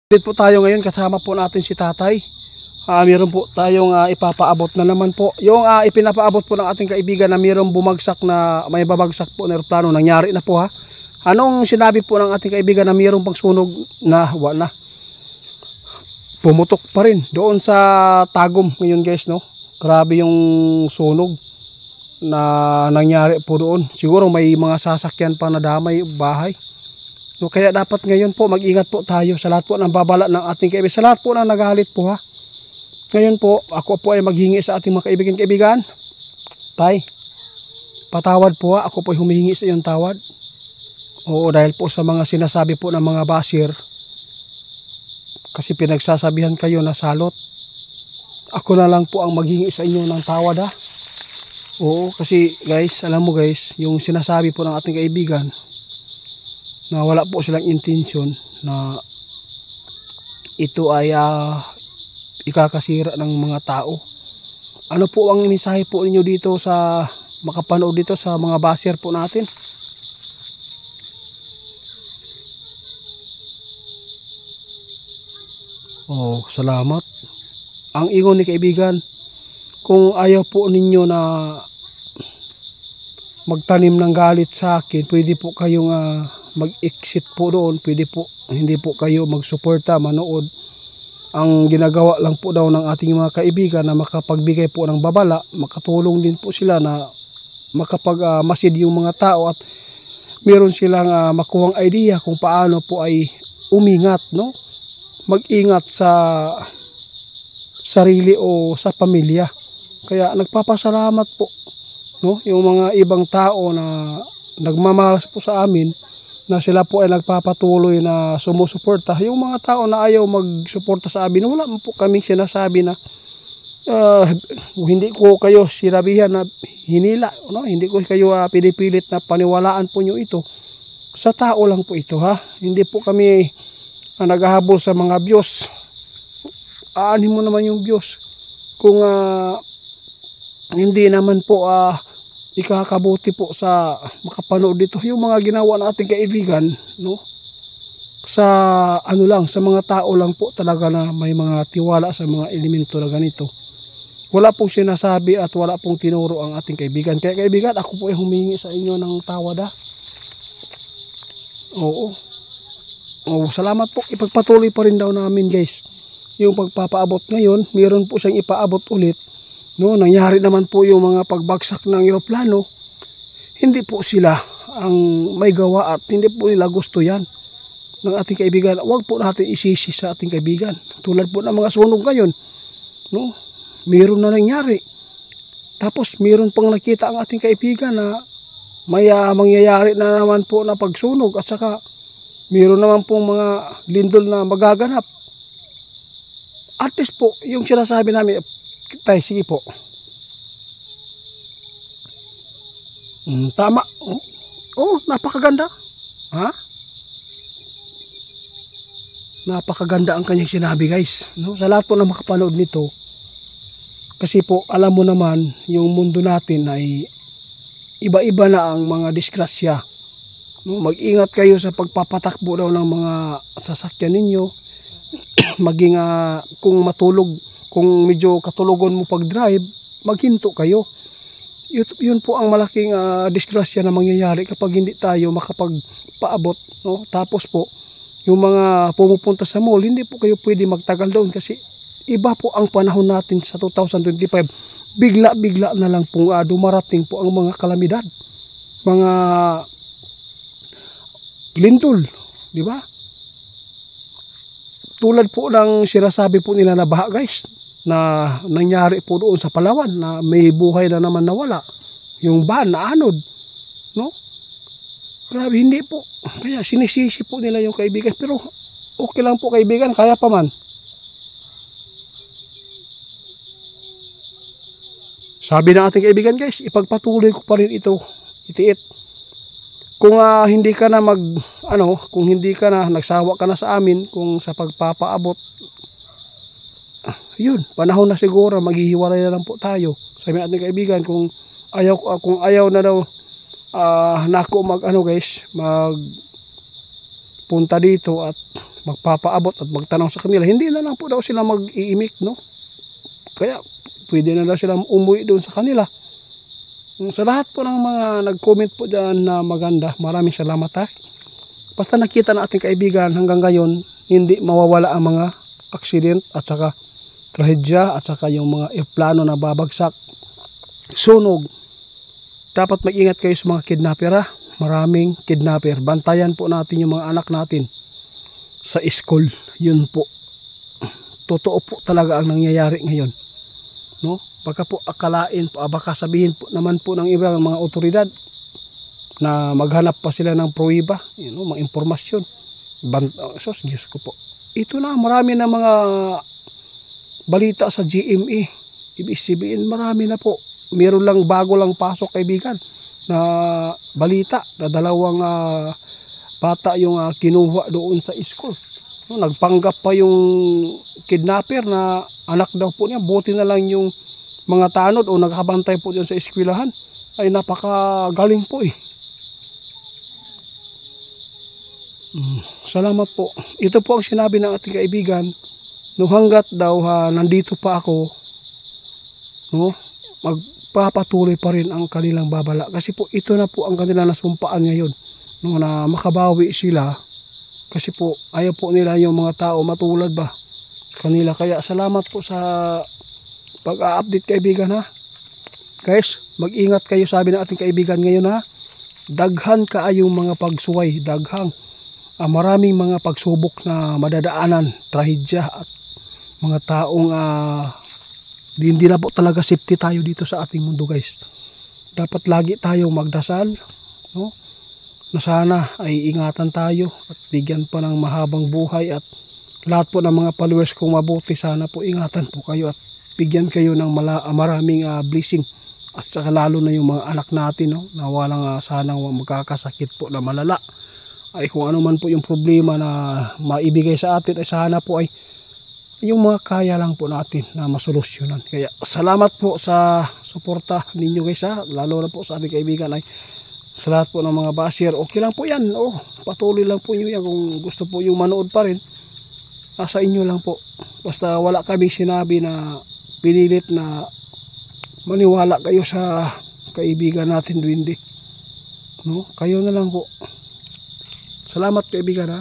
Dito po tayo ngayon, kasama po natin si tatay. Meron po tayong ipapaabot na naman po. Yung ipinapaabot po ng ating kaibigan na mayroong bumagsak na may babagsak po na aeroplano. Nangyari na po ha. Anong sinabi po ng ating kaibigan na mayroong pang sunog na wala? Pumutok pa rin doon sa Tagum ngayon guys, no? Grabe yung sunog na nangyari po doon. Siguro may mga sasakyan pa na damay bahay. No, kaya dapat ngayon po mag-ingat po tayo sa lahat po ng babala ng ating kaibigan, sa lahat po ng nagalit po ha. Ngayon po, ako po ay maghingi sa ating mga kaibigan. Tay, patawad po ha. Ako po ay humihingi sa iyong tawad. Oo, dahil po sa mga sinasabi po ng mga basir. Kasi pinagsasabihan kayo na salot. Ako na lang po ang maghingi sa inyo ng tawad ha. Oo, kasi guys, alam mo guys, yung sinasabi po ng ating kaibigan, na wala po silang intensyon na ito ay ikakasira ng mga tao. Ano po ang mensahe po ninyo dito sa makapanood dito sa mga basher po natin? Oh, salamat. Ang ingon ni kaibigan, kung ayaw po ninyo na magtanim ng galit sa akin, pwede po kayong mag-exit po doon, pwede po, hindi po kayo magsuporta, manood. Ang ginagawa lang po daw ng ating mga kaibigan na makapagbigay po ng babala, makatulong din po sila na makapag-masid yung mga tao at meron silang makuhang idea kung paano po ay umingat, no? Mag-ingat sa sarili o sa pamilya. Kaya nagpapasalamat po, no? Yung mga ibang tao na nagmamalas po sa amin, na sila po ay nagpapatuloy na sumusuporta. Yung mga tao na ayaw magsuporta sa amin, wala po kaming sinasabi na hindi ko kayo sinabihan na hinila, no? Hindi ko kayo pinipilit na paniwalaan po nyo ito. Sa tao lang po ito ha. Hindi po kami naghahabol sa mga views. Aanin mo naman yung views kung hindi naman po ikakabuti po sa makapanood dito yung mga ginawa ng ating kaibigan, no? Sa ano lang, sa mga tao lang po talaga na may mga tiwala sa mga elemento na ganito. Wala pong sinasabi at wala pong tinuro ang ating kaibigan. Kaya kaibigan, ako po ay humingi sa inyo ng tawad ha. Oo. Oh, salamat po. Ipagpatuloy pa rin daw namin guys. Yung pagpapaabot ngayon, mayroon po siyang ipaabot ulit. No, nangyari naman po yung mga pagbagsak ng eroplano. Hindi po sila ang may gawa at hindi po nila gusto yan ng ating kaibigan. Huwag po natin isisi sa ating kaibigan. Tulad po ng mga sunog ngayon. No, mayroon na nangyari. Tapos mayroon pang nakita ang ating kaibigan na may mangyayari na naman po na pagsunog at saka mayroon naman pong mga lindol na magaganap. At least po, yung sinasabi namin, tay, sige po. Tama. Oh, napakaganda. Ha? Napakaganda ang kanyang sinabi guys. No? Sa lahat po na makapanood nito, kasi po alam mo naman, yung mundo natin ay iba-iba na ang mga disgrasya. No? Mag-ingat kayo sa pagpapatakbo daw ng mga sasakyan ninyo. Maging kung matulog, kung medyo katulugon mo pag-drive, maghinto kayo. Yun po ang malaking disgrasya na mangyayari kapag hindi tayo makapagpaabot. No? Tapos po, yung mga pumupunta sa mall, hindi po kayo pwede magtagal doon kasi iba po ang panahon natin sa 2025. Bigla-bigla na lang pong dumarating po ang mga kalamidad. Mga lindol, di ba? Tulad po ng sinasabi po nila na baha guys, na nangyari po doon sa Palawan na may buhay na naman nawala. Yung van na anod, no? Grabe, hindi po. Kaya sinisisi po nila yung kaibigan. Pero okay lang po kaibigan, kaya pa man. Sabi ng ating kaibigan guys, ipagpatuloy ko pa rin ito, itiit. Kung hindi ka na kung hindi ka na nagsawa ka na sa amin kung sa pagpapaabot, yun, panahon na siguro maghihiwalay na lang po tayo. Sabi natin kaibigan, kung ayaw na daw nako guys, punta dito at magpapaabot at magtanong sa kanila, hindi na lang po daw sila mag-iimik, no? Kaya pwede na daw sila umuwi doon sa kanila. Sa lahat po ng mga nag-comment po dyan na maganda, maraming salamat ha. Basta nakita na ating kaibigan hanggang ngayon, hindi mawawala ang mga accident at saka trahedya at saka yung mga airplano na babagsak, sunog. Dapat mag-ingat kayo sa mga kidnapper ha. Maraming kidnapper. Bantayan po natin yung mga anak natin sa school. Yun po. Totoo po talaga ang nangyayari ngayon. No? Baka po akalain po, baka sabihin po naman po ng ibang mga otoridad na maghanap pa sila ng pruweba, mga impormasyon. Diyos ko po. Ito na, marami na mga balita sa GMA. Ibig sabihin, marami na po. Meron lang bago lang pasok, kaibigan, na balita na dalawang bata yung kinuha doon sa school. No, nagpanggap pa yung kidnapper na anak daw po niya. Buti na lang yung mga tanod o nagkabantay po dyan sa eskwelahan. Ay napakagaling po eh. Salamat po. Ito po ang sinabi ng ating kaibigan. No, hanggat daw nandito pa ako, no, magpapatuloy pa rin ang kanilang babala. Kasi po ito na po ang kanilang nasumpaan ngayon. No, na makabawi sila. Kasi po ayaw po nila yung mga tao matulad ba kanila. Kaya salamat po sa pag-update kaibigan ha. Guys, mag-ingat kayo, sabi ng ating kaibigan ngayon ha. Daghan kaayong mga pagsuway, daghang maraming mga pagsubok na madadaanan, trahedya at mga taong hindi na po talaga safety tayo dito sa ating mundo guys. Dapat lagi tayong magdasal, no? Na sana ay ingatan tayo at bigyan pa ng mahabang buhay at lahat po ng mga followers kong mabuti, sana po ingatan po kayo at bigyan kayo ng maraming blessing at saka lalo na yung mga anak natin, no? Na walang sanang magkakasakit po na malala. Ay kung ano man po yung problema na maibigay sa atin ay sana po ay yung mga kaya lang po natin na masolusyonan. Kaya salamat po sa suporta ninyo guys ha. Lalo na po sa ating kaibigan ay sa lahat po ng mga basher. Okay lang po yan. Patuloy lang po nyo yan. Kung gusto po yung manood pa rin, nasa inyo lang po. Basta wala kaming sinabi na pinilit na maniwala kayo sa kaibigan natin Duwende. No? Kayo na lang po. Salamat kaibigan ha.